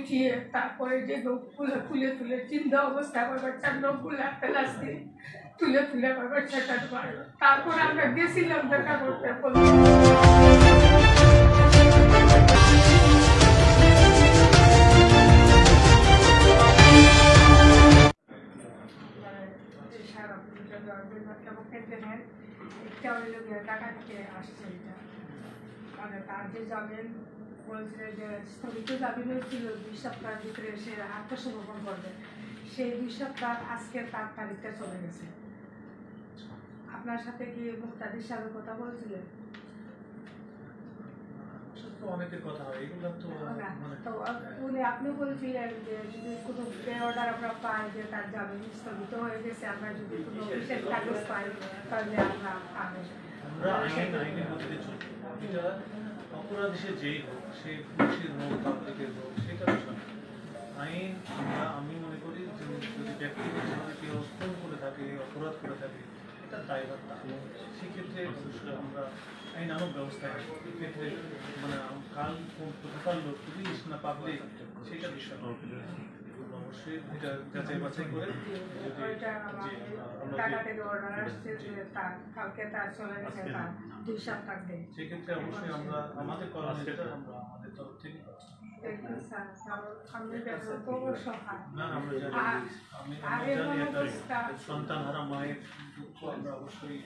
পিটিয়ে তারপরে যে লোকগুলো তুলে তুলে চিন্তা অবস্থা আমার বাচ্চার লোকগুলো একটা লাস্টে তুলে তুলে আমার বাচ্চাটা মারলো। তারপরে আমরা গেছিলাম দেখা করতে তার যে যাবেন বলছিলেন যে স্থগিত জামিনও ছিল 2 সপ্তাহের ভিতরে সে আত্মসমর্পণ করবে, সেই 2 সপ্তাহ আজকের তার তারিখটা চলে গেছে। আপনার সাথে কি মুক্তাদির সাথে কথা বলছিলেন? অনেকের কথা হয় এগুলো তো উনি আপনি বলছিলেন যে যদি কোনো অর্ডার আমরা পাই যে তার জামিন স্থগিত হয়ে গেছে, আমরা যদি কোনো বিশেষ কাগজ পাই তাহলে আমরা আইনের মধ্যে চলবে। এটা অপরাধী সে যেই হোক, সে পুলিশের হোক পাবলিকের হোক, সেটা বিষয় আইন আমি মনে করি যে যদি ব্যক্তিগতভাবে কেউ খুন করে থাকে, অপরাধ করে থাকে, এটা দায়ভার না। সেক্ষেত্রে অবশ্যই আমরা আইনানুগ ব্যবস্থা এক্ষেত্রে মানে কাল টোটাল পুলিশ না পাবলিক সেটা বিষয় অবশ্যই এটা যাচাই বাছাই করে সেক্ষেত্রে অবশ্যই আমরা আমাদের করণীয় যেটা আমরা আমাদের তরফ থেকে সন্তান হারা মায়ের দুঃখ আমরা অবশ্যই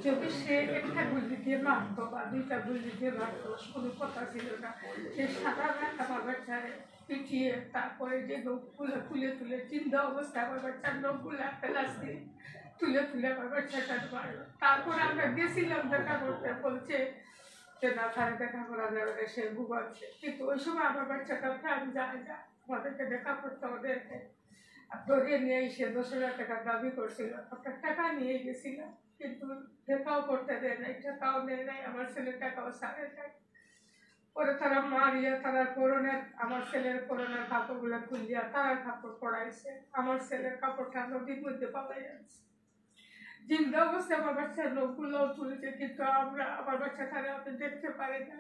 যদি সে একটা গুলি দিয়ে মারতো বা 2টা গুলি দিয়ে মারতো, কোনো কথা ছিল না। সে সারা রাত আমার বাচ্চার পিটিয়ে তারপরে যে লোকগুলো তুলে তুলে চিন্তা অবস্থা আমার বাচ্চার লোকগুলো একটা লাস্টে তুলে তুলে আমার বাচ্চাটা মারলো। তারপরে আমরা গেছিলাম দেখা করতে, বলছে যে না তারা দেখা করা যাবে, সে ভুগাচ্ছে। কিন্তু ওই সময় আমার বাচ্চাটা প্রাণ যায় না, আমাদেরকে দেখা করতে ওদেরকে ধরে নিয়ে এসে 10,000 টাকা দাবি করছিল। আপনার টাকা নিয়ে গেছিল, কিন্তু দেখাও করতে দেয় নাই, টাকাও নেয় নাই, আমার ছেলের টাকাও সারে যায়। পরে তারা মারিয়া তারা আমার ছেলের করোনার কাপড়গুলো খুলিয়া তারা কাপড় পড়াইছে। আমার ছেলের কাপড়টা নদীর মধ্যে পাওয়া যাচ্ছে। জিন্দা অবস্থায় আমার বাচ্চার লোকগুলো তুলেছে, কিন্তু আমরা আমার বাচ্চাটারে আপনি দেখতে পারি না।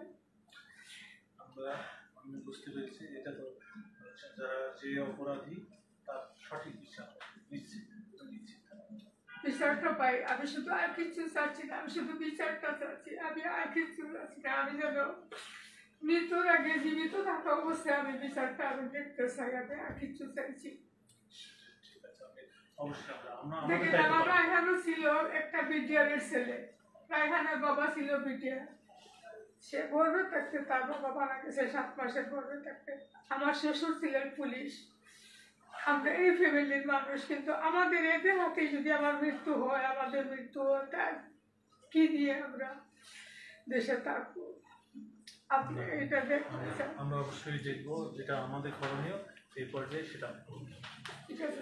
আমি বুঝতে পেরেছি এটা তো যারা যে অপরাধী তার সঠিক বিচার বিচারটা পাই। আমি শুধু আর কিছু চাচ্ছি না, আমি শুধু বিচারটা চাচ্ছি, আমি আর কিছু চাচ্ছি না। আমি যেন মৃত্যুর আগে জীবিত থাকা অবস্থায় আমি বিচারটা আমি দেখতে চাই, আমি আর কিছু চাইছি। দেখেন আমার রায়হানও ছিল একটা বিডিআরের ছেলে, রায়হানের বাবা ছিল বিডিআর। সে গর্বে থাকতে তার বাবা মারা গেছে 7 মাসের গর্বে থাকতে। আমার শ্বশুর ছিলেন পুলিশ। আমরা এই ফ্যামিলির মানুষ, কিন্তু আমাদের এদের হাতে যদি আমার মৃত্যু হয়, আমাদের মৃত্যু হয়, তার কি দিয়ে আমরা দেশে থাকবো? আপনি এটা দেখতে চান? আমরা অবশ্যই দেখবো, যেটা আমাদের করণীয় এই পর্যায়ে সেটা। ঠিক আছে।